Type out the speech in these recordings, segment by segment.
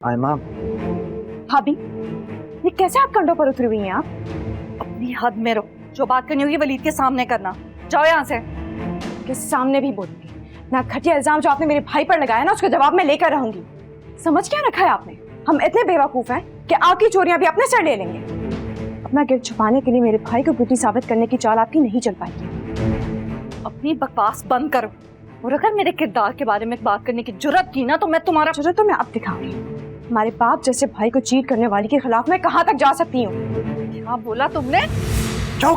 आयमा, भाभी, ये कैसे आप कंधों पर उतरी हुई हैं आप? अपनी हद में रहो। जो बात करनी होगी वलीद के सामने करना। जाओ यहाँ से। के सामने भी बोलूंगी ना। घटिया इल्जाम जो आपने मेरे भाई पर लगाया ना, उसका जवाब मैं लेकर रहूंगी। समझ क्या रखा है आपने? हम इतने बेवकूफ हैं कि आपकी चोरियां भी अपने सर ले लेंगे। अपना गिल्ट छुपाने के लिए मेरे भाई को गुटी साबित करने की चाल आपकी नहीं चल पाएगी। अपनी बकवास बंद करो, और अगर मेरे किरदार के बारे में बात करने की जुर्रत की ना तो मैं तुम्हारा जरूरत तो मैं अब दिखाऊंगी। हमारे बाप जैसे भाई को चीट करने वाली के खिलाफ मैं कहां तक जा सकती हूँ? क्या बोला तुमने? क्या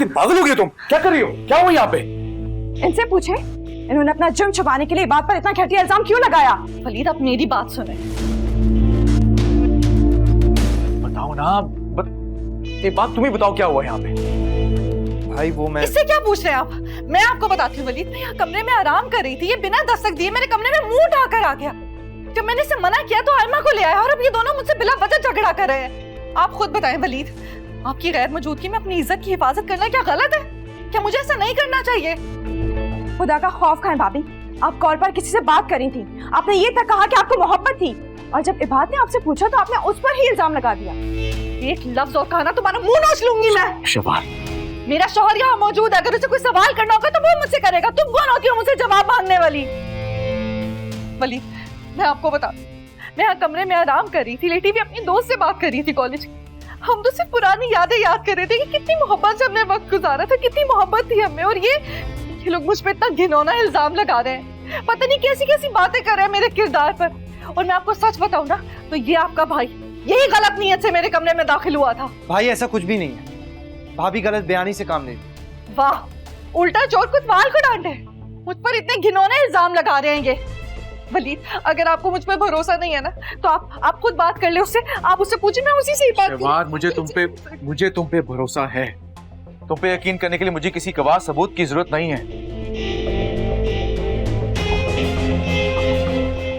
पागल हो गई तुम? क्या कर रही हो? क्या हो यहाँ पे? इनसे पूछे, इन्होंने अपना जुर्म छुपाने के लिए बात पर इतना घटिया इल्जाम क्यों लगाया? वलीद, अब मेरी बात सुने। बताओ ना, एक बात तुम ही बताओ, क्या हुआ यहाँ पे? भाई वो मैं इससे क्या पूछ रहे हैं आप? मैं आपको बताती हूँ वलीद, मैं यहाँ कमरे में आराम कर रही थी, ये बिना दस्तक दिए मेरे कमरे में मुंह उठाकर आ गया। जब मैंने इसे मना किया तो आयमा को ले आया, और अब ये दोनों मुझसे बिला वजह झगड़ा कर रहे हैं। आप खुद बताएं वलीद, आपकी गैर मौजूदगी में अपनी इज्जत की हिफाजत करना क्या गलत है? क्या मुझे ऐसा नहीं करना चाहिए? खुदा का खौफ खाएं भाभी, आप कॉल पर किसी से बात करी थी, आपने ये तक कहा कि आपको मोहब्बत थी, और जब इबाद ने आपसे पूछा तो आपने उस पर ही इल्जाम लगा दिया। एक लफ्ज और कहा ना तुम्हारा मुंह नोच लूंगी मैं। शबार, मेरा शौहर यहाँ मौजूद है, अगर उसे कोई सवाल करना होगा तो वो मुझसे करेगा। तुम कौन होती हो मुझसे जवाब मांगने वाली? वलीद, मैं आपको बता, मैं यहाँ कमरे में आराम कर रही थी, लेटी भी अपनी दोस्त से बात कर रही थी कॉलेज की। हम तो सिर्फ पुरानी यादें याद कर रहे थे कि कितनी मोहब्बत से हमने वक्त गुजारा था, कितनी मोहब्बत थी हमें, और ये लोग मुझ पे इतना घिनौना इल्जाम लगा रहे हैं। पता नहीं कैसी कैसी बातें कर रहे हैं मेरे किरदार पर। और मैं आपको सच बताऊं ना तो ये आपका भाई यही गलत नीयत से मेरे कमरे में दाखिल हुआ था। भाई ऐसा कुछ भी नहीं है, भाभी गलत बयानी से काम ले। वाह, उल्टा चोर कुतवाल को डांटे। मुझ पर इतने घिनौने इल्जाम लगा रहे हैं ये। वलीद, अगर आपको मुझ पर भरोसा नहीं है ना तो आप खुद बात कर ले उससे, आप उससे पूछिए, मैं उसी से ही बात शबार, मुझे तुम पे भरोसा है। तुम पे यकीन करने के लिए मुझे किसी गवाह सबूत की जरूरत नहीं है।